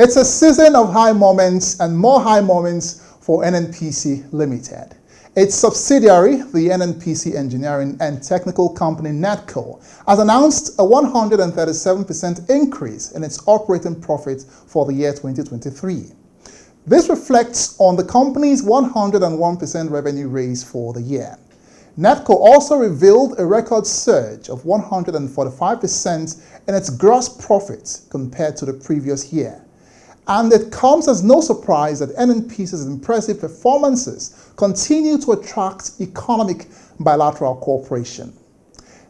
It's a season of high moments and more high moments for NNPC Limited. Its subsidiary, the NNPC Engineering and Technical Company NETCO, has announced a 137% increase in its operating profit for the year 2023. This reflects on the company's 101% revenue raise for the year. NETCO also revealed a record surge of 145% in its gross profit compared to the previous year. And it comes as no surprise that NNPC's impressive performances continue to attract economic bilateral cooperation.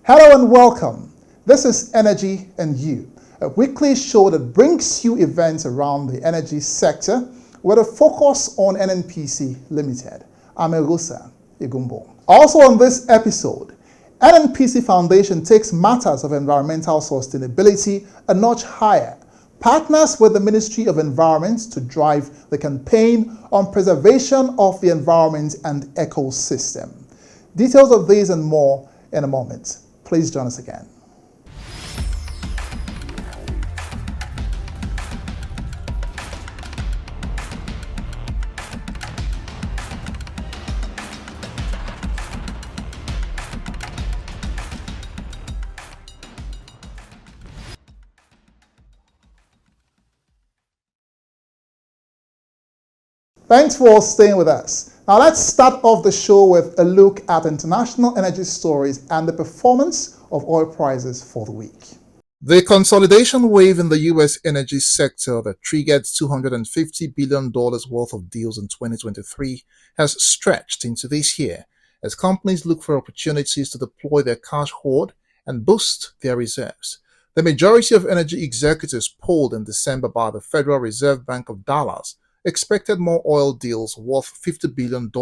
Hello and welcome. This is Energy and You, a weekly show that brings you events around the energy sector with a focus on NNPC Limited. I'm Egusa Igumbo. Also on this episode, NNPC Foundation takes matters of environmental sustainability a notch higher, partners with the Ministry of Environment to drive the campaign on preservation of the environment and ecosystem. Details of these and more in a moment. Please join us again. Thanks for staying with us. Now let's start off the show with a look at international energy stories and the performance of oil prices for the week. The consolidation wave in the U.S. energy sector that triggered $250 billion worth of deals in 2023 has stretched into this year as companies look for opportunities to deploy their cash hoard and boost their reserves. The majority of energy executives polled in December by the Federal Reserve Bank of Dallas expected more oil deals worth $50 billion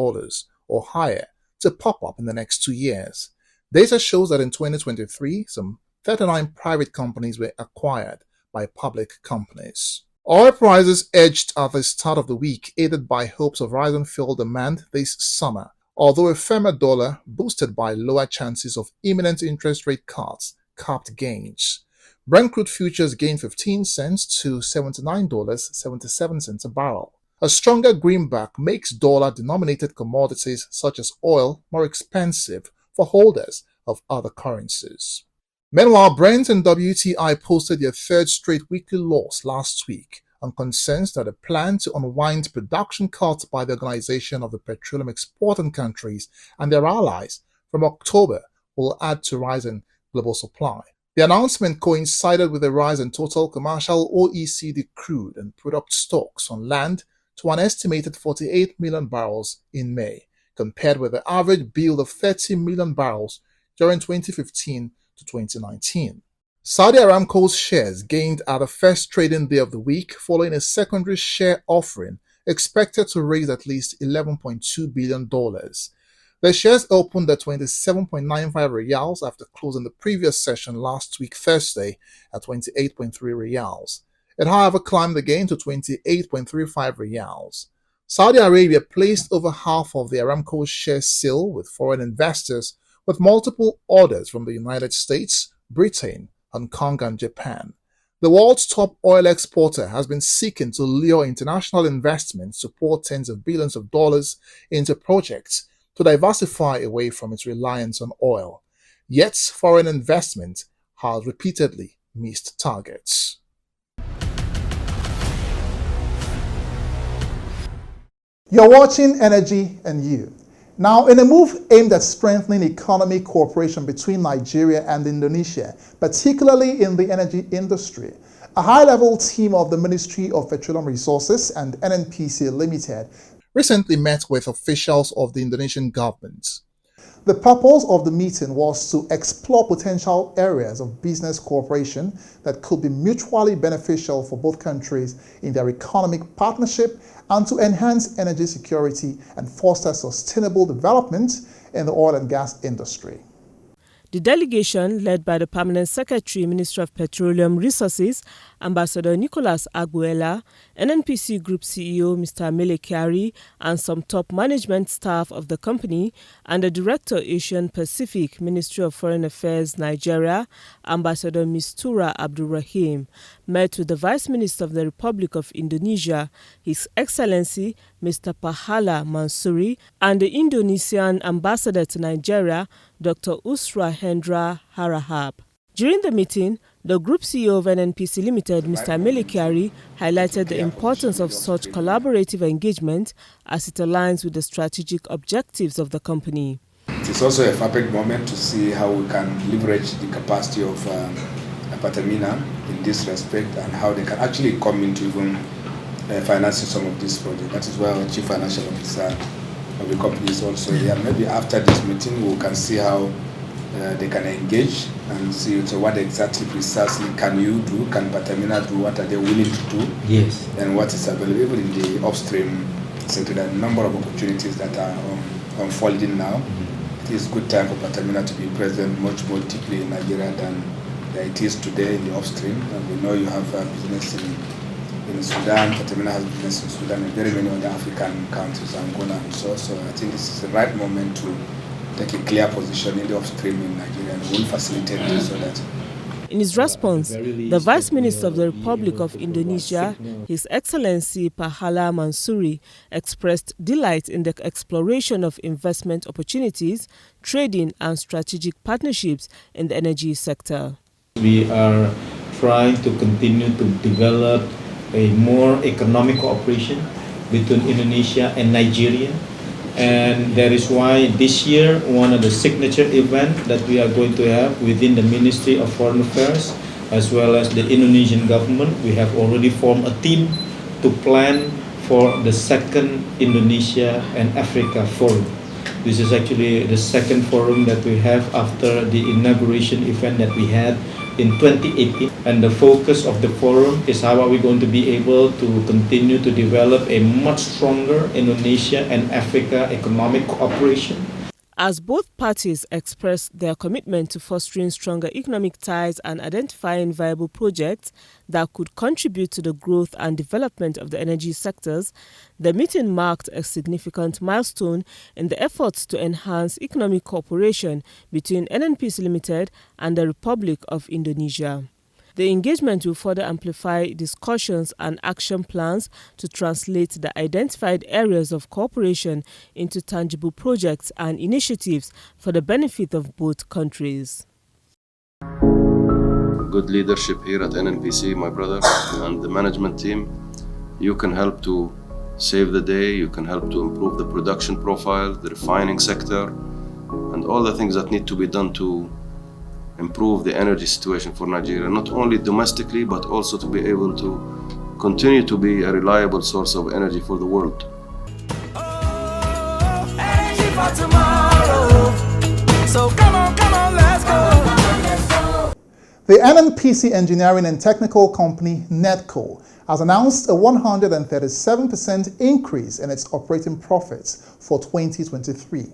or higher to pop up in the next 2 years. Data shows that in 2023, some 39 private companies were acquired by public companies. Oil prices edged at the start of the week, aided by hopes of rising fuel demand this summer, although a firmer dollar, boosted by lower chances of imminent interest rate cuts, capped gains. Brent crude futures gained 15 cents to $79.77 a barrel. A stronger greenback makes dollar-denominated commodities such as oil more expensive for holders of other currencies. Meanwhile, Brent and WTI posted their third straight weekly loss last week on concerns that a plan to unwind production cuts by the Organization of the Petroleum Exporting Countries and their allies from October will add to rising global supply. The announcement coincided with a rise in total commercial OECD crude and product stocks on land to an estimated 48 million barrels in May, compared with the average build of 30 million barrels during 2015 to 2019. Saudi Aramco's shares gained at the first trading day of the week following a secondary share offering expected to raise at least $11.2 billion. The shares opened at 27.95 riyals after closing the previous session last week Thursday at 28.3 riyals. It however climbed again to 28.35 riyals. Saudi Arabia placed over half of the Aramco share sale with foreign investors, with multiple orders from the United States, Britain, Hong Kong and Japan. The world's top oil exporter has been seeking to lure international investments to pour tens of billions of dollars into projects to diversify away from its reliance on oil. Yet, foreign investment has repeatedly missed targets. You're watching Energy and You. Now, in a move aimed at strengthening economic cooperation between Nigeria and Indonesia, particularly in the energy industry, a high-level team of the Ministry of Petroleum Resources and NNPC Limited recently met with officials of the Indonesian government. The purpose of the meeting was to explore potential areas of business cooperation that could be mutually beneficial for both countries in their economic partnership and to enhance energy security and foster sustainable development in the oil and gas industry. The delegation, led by the Permanent Secretary, Ministry of Petroleum Resources, Ambassador Nicholas Aguela, NNPC Group CEO Mr. Mele Kyari, and some top management staff of the company, and the Director Asian Pacific, Ministry of Foreign Affairs, Nigeria, Ambassador Mistura Abdulrahim, met with the Vice Minister of the Republic of Indonesia, His Excellency Mr. Pahala Mansuri, and the Indonesian Ambassador to Nigeria, Dr. Usra Hendra Harahap. During the meeting, the Group CEO of NNPC Limited, Mr. Mele Kyari, highlighted the importance of such collaborative engagement as it aligns with the strategic objectives of the company. It is also a perfect moment to see how we can leverage the capacity of Pertamina in this respect and how they can actually come into even financing some of these projects. That is why our Chief Financial Officer of the company is also here. Maybe after this meeting we can see how they can engage and see what exactly precisely can you do, can Pertamina do, what are they willing to do, yes, and what is available in the upstream sector. There are a number of opportunities that are unfolding now. It is a good time for Pertamina to be present much more deeply in Nigeria than it is today in the upstream. And we know you have business in Sudan, Pertamina has business in Sudan and very many other African countries, Angola and so. So I think this is the right moment to take a clear position in the upstream in Nigeria, and will facilitate this so that. In his response, the Vice Minister of the Republic of Indonesia, His Excellency Pahala Mansuri, expressed delight in the exploration of investment opportunities, trading and strategic partnerships in the energy sector. We are trying to continue to develop a more economic cooperation between Indonesia and Nigeria. And that is why this year, one of the signature events that we are going to have within the Ministry of Foreign Affairs, as well as the Indonesian government, we have already formed a team to plan for the second Indonesia and Africa Forum. This is actually the second forum that we have after the inauguration event that we had in 2018, and the focus of the forum is how are we going to be able to continue to develop a much stronger Indonesia and Africa economic cooperation. As both parties expressed their commitment to fostering stronger economic ties and identifying viable projects that could contribute to the growth and development of the energy sectors, the meeting marked a significant milestone in the efforts to enhance economic cooperation between NNPC Limited and the Republic of Indonesia. The engagement will further amplify discussions and action plans to translate the identified areas of cooperation into tangible projects and initiatives for the benefit of both countries. Good leadership here at NNPC, my brother, and the management team. You can help to save the day, you can help to improve the production profile, the refining sector, and all the things that need to be done to improve the energy situation for Nigeria, not only domestically, but also to be able to continue to be a reliable source of energy for the world. Energy for tomorrow. So come on, let's go. The NNPC engineering and technical company NETCO has announced a 137% increase in its operating profits for 2023.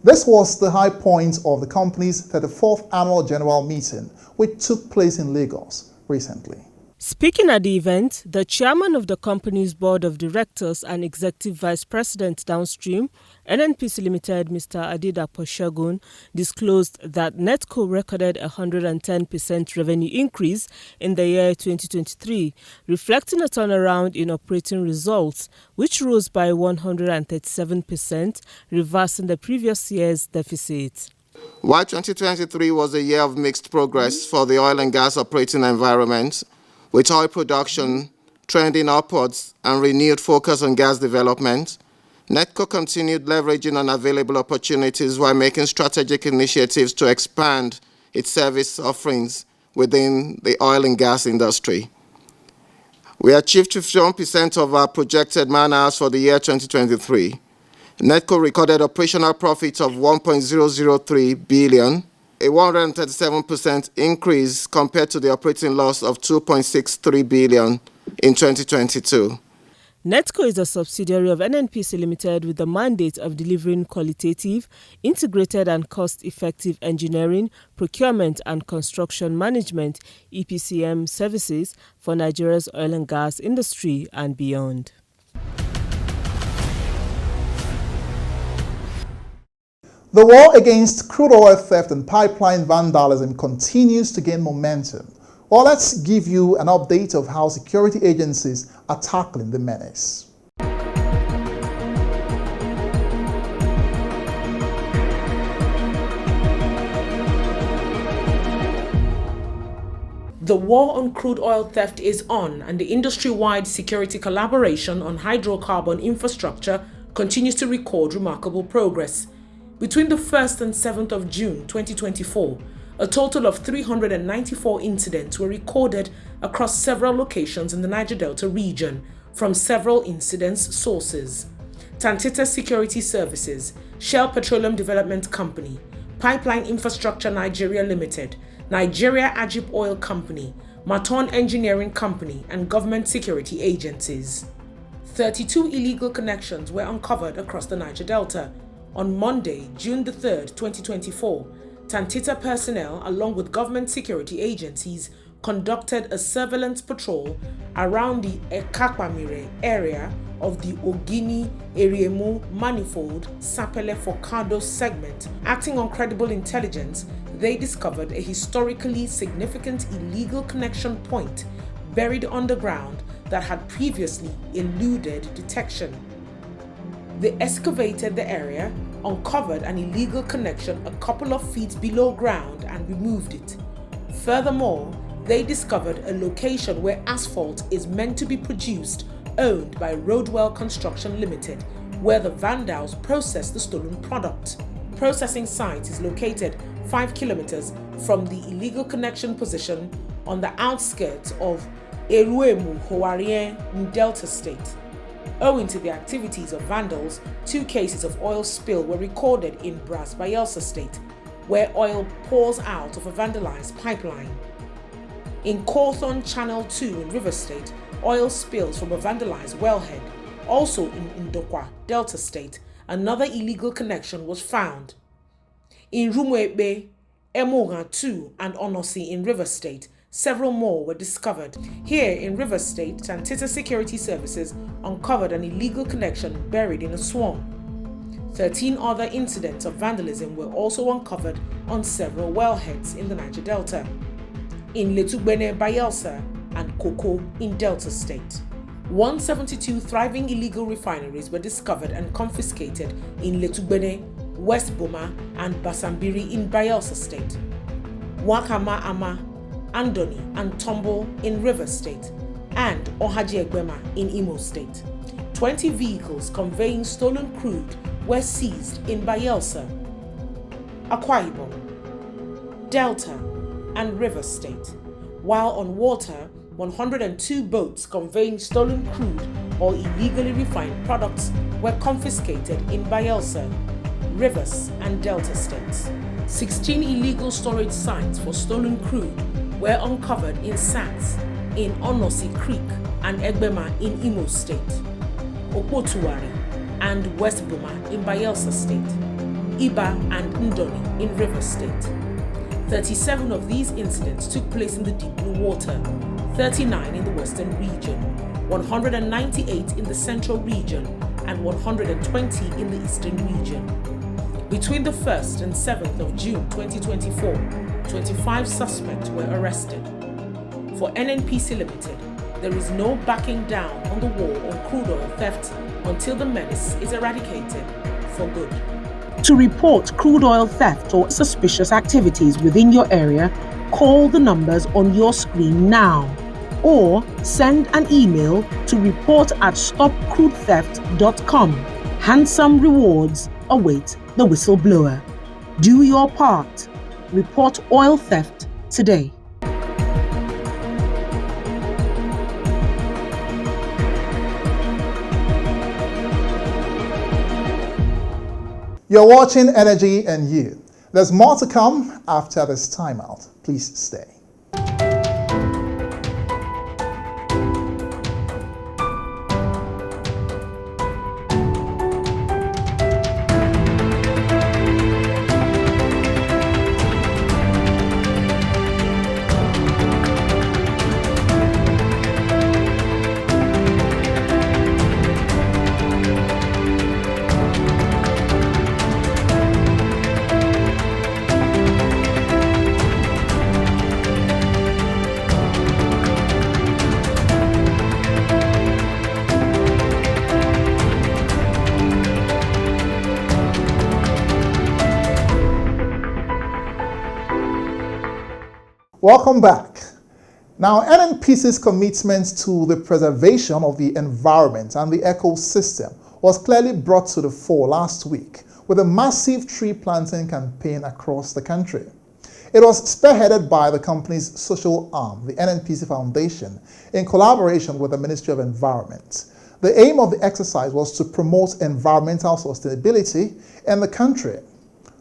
This was the high point of the company's 34th annual general meeting, which took place in Lagos recently. Speaking at the event, the chairman of the company's board of directors and executive vice president downstream, NNPC Limited, Mr. Adedapo Segun, disclosed that NETCO recorded a 110% revenue increase in the year 2023, reflecting a turnaround in operating results, which rose by 137%, reversing the previous year's deficit. While 2023 was a year of mixed progress for the oil and gas operating environment, with oil production trending upwards and renewed focus on gas development, NETCO continued leveraging on available opportunities while making strategic initiatives to expand its service offerings within the oil and gas industry. We achieved 51% of our projected man-hours for the year 2023. NETCO recorded operational profits of 1.003 billion, a 137% increase compared to the operating loss of 2.63 billion in 2022. NETCO is a subsidiary of NNPC Limited with the mandate of delivering qualitative, integrated and cost-effective engineering, procurement and construction management (EPCM) services for Nigeria's oil and gas industry and beyond. The war against crude oil theft and pipeline vandalism continues to gain momentum, Well, let's give you an update of how security agencies are tackling the menace. The war on crude oil theft is on, and the industry-wide security collaboration on hydrocarbon infrastructure continues to record remarkable progress. Between the 1st and 7th of June 2024, a total of 394 incidents were recorded across several locations in the Niger Delta region from several incidents sources: Tantita Security Services, Shell Petroleum Development Company, Pipeline Infrastructure Nigeria Limited, Nigeria-Agip Oil Company, Maton Engineering Company, and government security agencies. 32 illegal connections were uncovered across the Niger Delta. On Monday, June the 3rd, 2024, Tantita personnel, along with government security agencies, conducted a surveillance patrol around the Ekakpamire area of the Ogini Eriemu Manifold Sapele Focado segment. Acting on credible intelligence, they discovered a historically significant illegal connection point buried underground that had previously eluded detection. They excavated the area, uncovered an illegal connection a couple of feet below ground, and removed it. Furthermore, they discovered a location where asphalt is meant to be produced, owned by Roadwell Construction Limited, where the vandals process the stolen product. Processing site is located 5 kilometers from the illegal connection position on the outskirts of Eruemu Hoarien in Delta State. Owing to the activities of vandals, 2 cases of oil spill were recorded in Bras Bayelsa State, where oil pours out of a vandalized pipeline. In Cawthorne Channel 2 in River State, oil spills from a vandalized wellhead. Also in Ndokwa, Delta State, another illegal connection was found. In Rumwebe, Emoga 2 and Onosi in River State, several more were discovered. Here in River State, Tantita Security Services uncovered an illegal connection buried in a swamp. 13 other incidents of vandalism were also uncovered on several wellheads in the Niger Delta, in Letugbene, Bayelsa, and Koko in Delta State. 172 thriving illegal refineries were discovered and confiscated in Letugbene, West Boma, and Basambiri in Bayelsa State. Wakama Ama, Andoni, and Tombo in River State, and Ohaji Egbema in Imo State. 20 vehicles conveying stolen crude were seized in Bayelsa, Akwa Ibom, Delta, and River State, while on water, 102 boats conveying stolen crude or illegally refined products were confiscated in Bayelsa, Rivers, and Delta states. 16 illegal storage sites for stolen crude were uncovered in Sats, in Onosi Creek, and Egbema in Imo State, Okpotuwari and West Boma in Bayelsa State, Iba and Ndoni in River State. 37 of these incidents took place in the deep blue water, 39 in the western region, 198 in the central region, and 120 in the eastern region. Between the 1st and 7th of June 2024, 25 suspects were arrested. For NNPC Limited, there is no backing down on the war on crude oil theft until the menace is eradicated for good. To report crude oil theft or suspicious activities within your area, call the numbers on your screen now, or send an email to report@stopcrudetheft.com. Handsome rewards await the whistleblower. Do your part. Report oil theft today. You're watching Energy and You. There's more to come after this timeout. Please stay. Welcome back. Now, NNPC's commitment to the preservation of the environment and the ecosystem was clearly brought to the fore last week with a massive tree planting campaign across the country. It was spearheaded by the company's social arm, the NNPC Foundation, in collaboration with the Ministry of Environment. The aim of the exercise was to promote environmental sustainability in the country.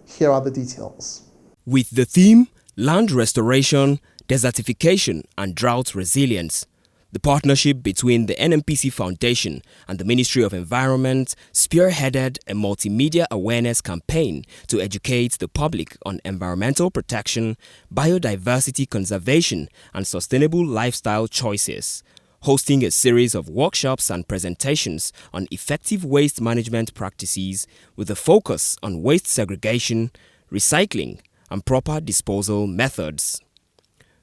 Here are the details. With the theme, Land Restoration, Desertification and Drought Resilience, the partnership between the NNPC Foundation and the Ministry of Environment spearheaded a multimedia awareness campaign to educate the public on environmental protection, biodiversity conservation, and sustainable lifestyle choices, hosting a series of workshops and presentations on effective waste management practices with a focus on waste segregation, recycling, and proper disposal methods.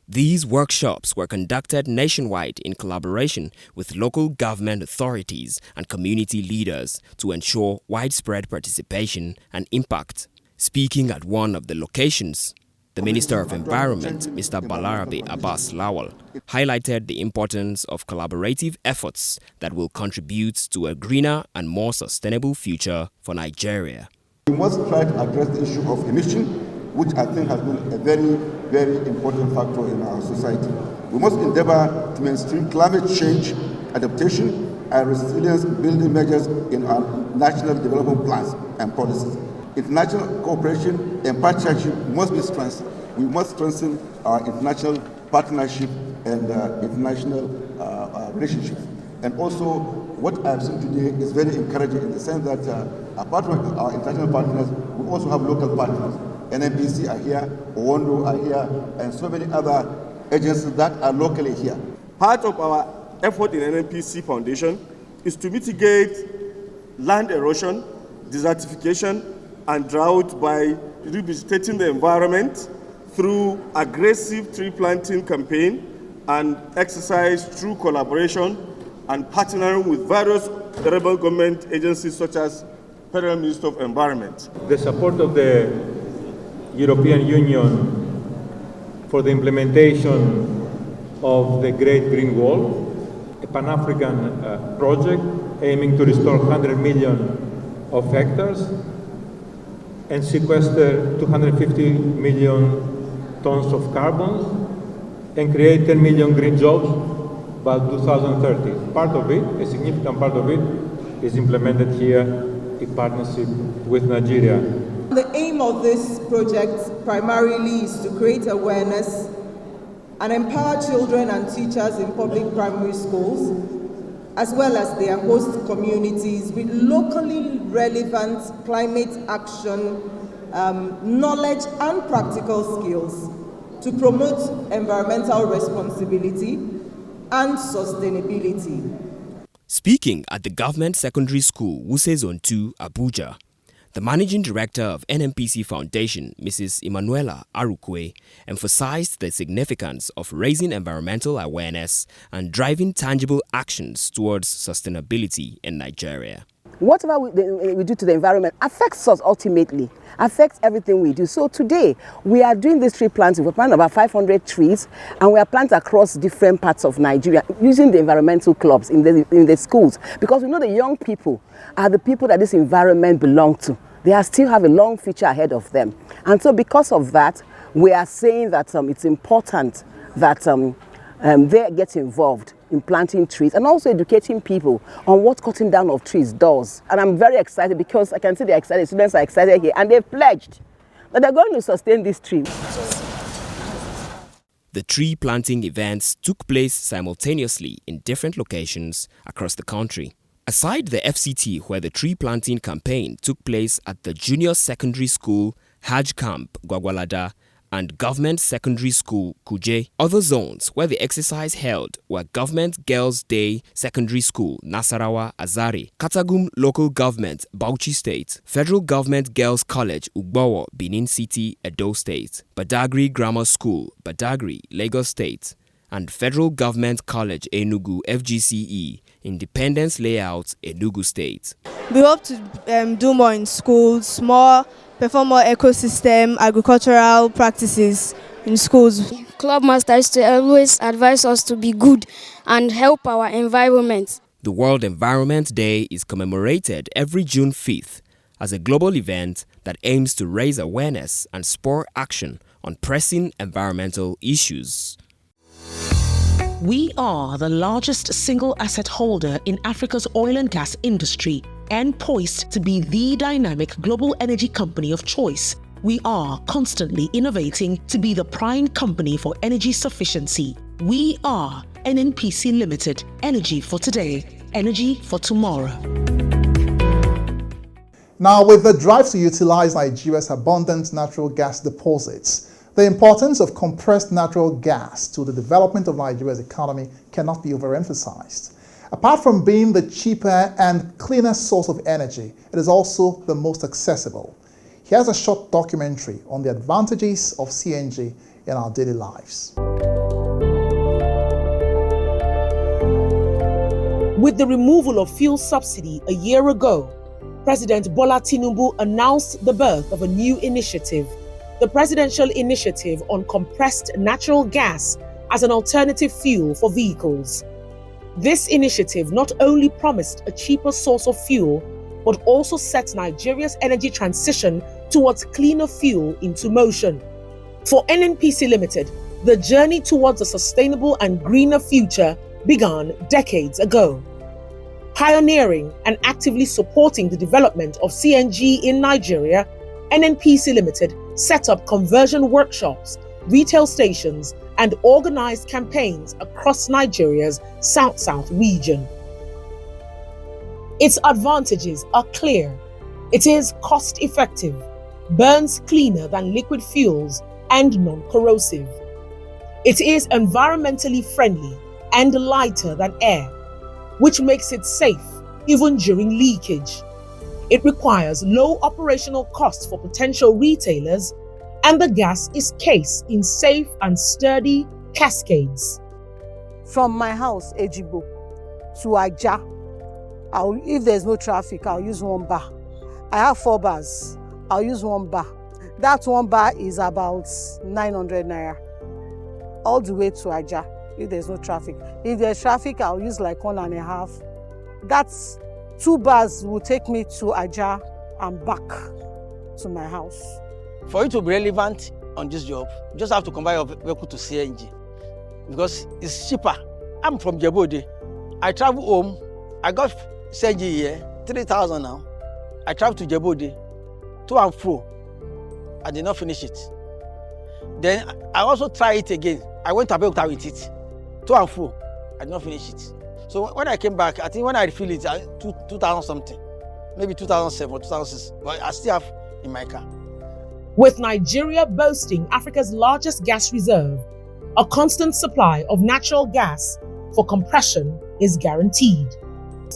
These workshops were conducted nationwide in collaboration with local government authorities and community leaders to ensure widespread participation and impact. Speaking at one of the locations, the Minister of Environment, Mr. Balarabe Abbas Lawal, highlighted the importance of collaborative efforts that will contribute to a greener and more sustainable future for Nigeria. We must try to address the issue of emission, which I think has been a very, very important factor in our society. We must endeavor to mainstream climate change, adaptation, and resilience building measures in our national development plans and policies. International cooperation and partnership must be strengthened. We must strengthen our international partnership and international relationships. And also, what I've seen today is very encouraging in the sense that apart from our international partners, we also have local partners. NNPC are here, Owondo are here, and so many other agencies that are locally here. Part of our effort in NNPC Foundation is to mitigate land erosion, desertification, and drought by revegetating the environment through aggressive tree planting campaign and exercise through collaboration and partnering with various federal government agencies such as Federal Ministry of Environment. The support of the European Union for the implementation of the Great Green Wall, a Pan-African project aiming to restore 100 million of hectares and sequester 250 million tons of carbon and create 10 million green jobs by 2030. Part of it, a significant part of it, is implemented here in partnership with Nigeria. The aim of this project primarily is to create awareness and empower children and teachers in public primary schools, as well as their host communities with locally relevant climate action knowledge and practical skills to promote environmental responsibility and sustainability. Speaking at the Government Secondary School, Wuse Zone 2, Abuja, the Managing Director of NNPC Foundation, Mrs. Emanuela Arukwe, emphasized the significance of raising environmental awareness and driving tangible actions towards sustainability in Nigeria. Whatever we do to the environment affects us ultimately, affects everything we do. So today, we are doing this tree planting. We're planting about 500 trees, and we are planting across different parts of Nigeria using the environmental clubs in the schools, because we know the young people are the people that this environment belongs to. They still have a long future ahead of them. And so because of that, we are saying that it's important that they get involved in planting trees and also educating people on what cutting down of trees does. And I'm very excited because I can see they're excited, students are excited here, and they've pledged that they're going to sustain this tree. The tree planting events took place simultaneously in different locations across the country. Aside the FCT, where the tree planting campaign took place at the Junior Secondary School, Hajj Camp, Gwagwalada, and Government Secondary School, Kuje, other zones where the exercise held were Government Girls' Day Secondary School, Nasarawa, Azare, Katagum Local Government, Bauchi State, Federal Government Girls' College, Ugbowo, Benin City, Edo State, Badagry Grammar School, Badagry, Lagos State, and Federal Government College, Enugu, FGCE, Independence Layout, Enugu State. We hope to do more in schools, perform more ecosystem, agricultural practices in schools. Club masters to always advise us to be good and help our environment. The World Environment Day is commemorated every June 5th as a global event that aims to raise awareness and spur action on pressing environmental issues. We are the largest single asset holder in Africa's oil and gas industry and poised to be the dynamic global energy company of choice. We are constantly innovating to be the prime company for energy sufficiency. We are NNPC Limited, energy for today, energy for tomorrow. Now, with the drive to utilize Nigeria's abundant natural gas deposits, the importance of compressed natural gas to the development of Nigeria's economy cannot be overemphasized. Apart from being the cheaper and cleaner source of energy, it is also the most accessible. Here's a short documentary on the advantages of CNG in our daily lives. With the removal of fuel subsidy a year ago, President Bola Tinubu announced the birth of a new initiative, the Presidential Initiative on Compressed Natural Gas as an alternative fuel for vehicles. This initiative not only promised a cheaper source of fuel, but also set Nigeria's energy transition towards cleaner fuel into motion. For NNPC Limited, the journey towards a sustainable and greener future began decades ago. Pioneering and actively supporting the development of CNG in Nigeria, NNPC Limited set up conversion workshops, retail stations, and organized campaigns across Nigeria's South-South region. Its advantages are clear. It is cost-effective, burns cleaner than liquid fuels, and non-corrosive. It is environmentally friendly and lighter than air, which makes it safe even during leakage. It requires low operational costs for potential retailers, and the gas is cased in safe and sturdy cascades. From my house, Ejibo, to Aja, if there's no traffic, I'll use 1 bar. I have 4 bars, I'll use 1 bar. That 1 bar is about 900 naira. All the way to Aja, if there's no traffic. If there's traffic, I'll use like 1.5. That's 2 bars will take me to Aja and back to my house. For you to be relevant on this job, you just have to convert your vehicle to CNG because it's cheaper. I'm from Djibouti. I travel home. I got CNG here, 3,000 now. I travel to Djibouti, to and fro. I did not finish it. Then I also try it again. I went to Abeokuta with it, to and fro. I did not finish it. So when I came back, I think when I refill it, 2,000 something, maybe 2007 or 2006, but I still have in my car. With Nigeria boasting Africa's largest gas reserve, a constant supply of natural gas for compression is guaranteed.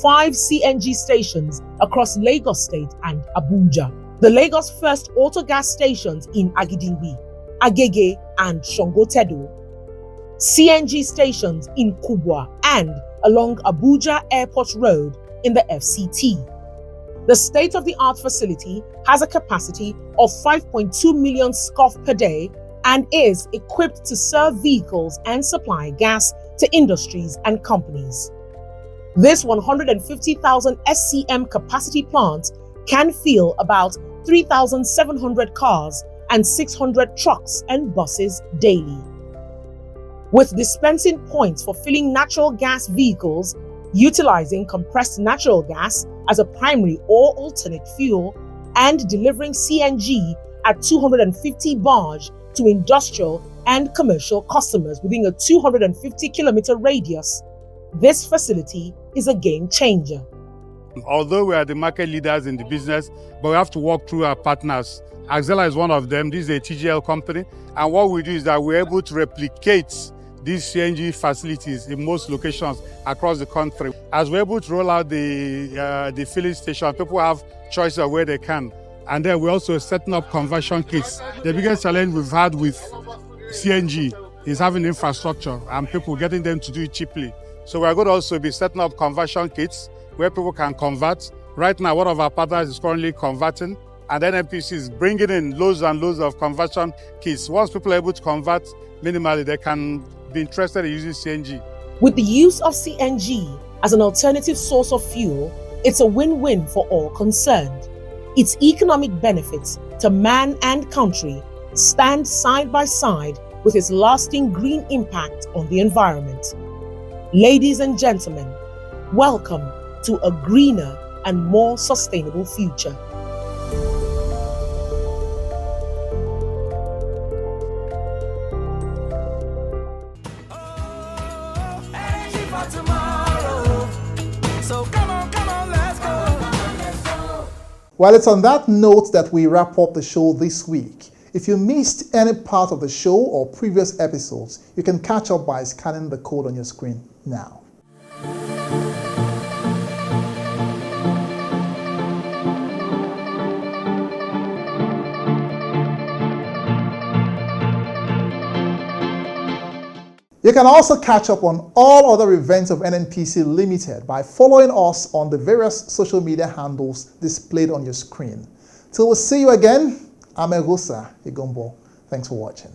5 CNG stations across Lagos State and Abuja. The Lagos first auto gas stations in Agidingbi, Agege and Songotedo. CNG stations in Kubwa and along Abuja Airport Road in the FCT. The state-of-the-art facility has a capacity of 5.2 million scoff per day and is equipped to serve vehicles and supply gas to industries and companies. This 150,000 SCM capacity plant can fill about 3,700 cars and 600 trucks and buses daily. With dispensing points for filling natural gas vehicles, utilizing compressed natural gas as a primary or alternate fuel, and delivering CNG at 250 barge to industrial and commercial customers within a 250-kilometer radius, this facility is a game changer. Although we are the market leaders in the business, but we have to work through our partners. Axela is one of them. This is a TGL company. And what we do is that we're able to replicate these CNG facilities in most locations across the country. As we're able to roll out the filling station, people have choice of where they can. And then we're also setting up conversion kits. The biggest challenge we've had with CNG is having infrastructure and people getting them to do it cheaply. So we're going to also be setting up conversion kits where people can convert. Right now, one of our partners is currently converting and NNPC is bringing in loads and loads of conversion kits. Once people are able to convert minimally, they can be interested in using CNG. With the use of CNG as an alternative source of fuel, it's a win-win for all concerned. Its economic benefits to man and country stand side by side with its lasting green impact on the environment. Ladies and gentlemen, welcome to a greener and more sustainable future. Well, it's on that note that we wrap up the show this week. If you missed any part of the show or previous episodes, you can catch up by scanning the code on your screen now. You can also catch up on all other events of NNPC Limited by following us on the various social media handles displayed on your screen. Till we see you again, I'm Egusa Igombo. Thanks for watching.